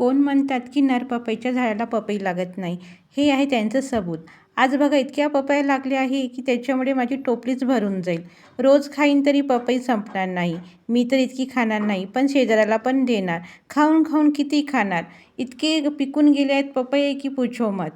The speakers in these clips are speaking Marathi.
कोण म्हणतात की नर पपईच्या झाडाला पपई लागत नाही, हे आहे त्यांचं सबूत. आज बघा इतक्या पपया लागल्या आहे की त्याच्यामुळे माझी टोपलीच भरून जाईल. रोज खाईन तरी पपई संपणार नाही. मी तर इतकी खाणार नाही, पण शेजाऱ्याला पण देणार. खाऊन खाऊन किती खाणार. इतके पिकून गेले आहेत पपई की पूछो मत.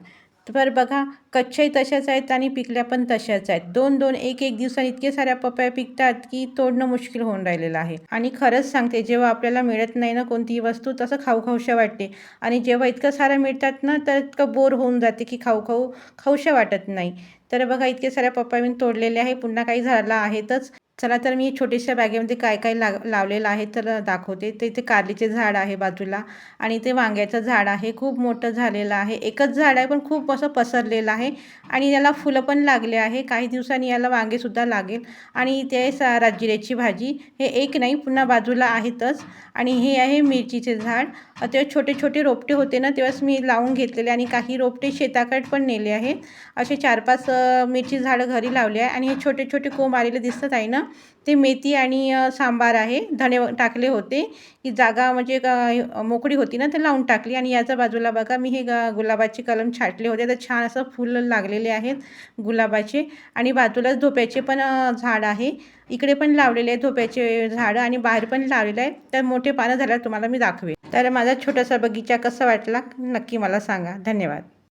तर बघा, कच्च्याही तशाच आहेत आणि पिकल्या पण तशाच आहेत. 2-2, 1-1 दिवसांनी इतके साऱ्या पपया पिकतात की तोडणं मुश्किल होऊन राहिलेलं आहे. आणि खरंच सांगते, जेव्हा आपल्याला मिळत नाही ना कोणतीही वस्तू, तसं खाऊ-खाऊशा वाटते. आणि जेव्हा इतकं सारं मिळतात ना, तर इतकं बोर होऊन जाते की खाऊशा वाटत नाही. तर बघा, इतके साऱ्या पपया मी तोडलेले आहे. पुन्हा काही झाडं आहेतच. चला तर मी छोट्याशा बॅगेमध्ये काय काय लावलेलं आहे तर दाखवते. तर इथे कारलीचे झाड आहे बाजूला आणि ते वांग्याचं झाड आहे. खूप मोठं झालेलं आहे. एकच झाड आहे पण खूप असं पसरलेलं आहे आणि याला फुलं पण लागले आहे. काही दिवसांनी याला वांगेसुद्धा लागेल. आणि ते राजगिऱ्याची भाजी, हे एक नाही पुन्हा बाजूला आहेतच. आणि हे आहे मिरचीचे झाड. ते छोटे छोटे रोपटे होते ना, तेव्हाच मी लावून घेतलेले आणि काही रोपटे शेताकडे पण नेले आहेत. असे 4-5 मिरची झाडं घरी लावले आहे. आणि हे छोटे छोटे कोंब आलेले दिसत आहे ना, ते मेथी आणि सांबार आहे. धणे टाकले होते की जागा म्हणजे मोकळी होती ना, ते लावून टाकली. आणि याच्या बाजूला बघा, मी हे गुलाबाचे कलम छाटले होते, तर छान असं फुलं लागलेले आहेत गुलाबाचे. आणि बाजूलाच धोप्याचे पण झाड आहे. इकडे पण लावलेले आहे धोप्याचे झाडं आणि बाहेर पण लावलेलं आहे. तर मोठे पानं झाल्यावर तुम्हाला मी दाखवेन. तर माझा छोटासा बगीचा कसा वाटला नक्की मला सांगा. धन्यवाद.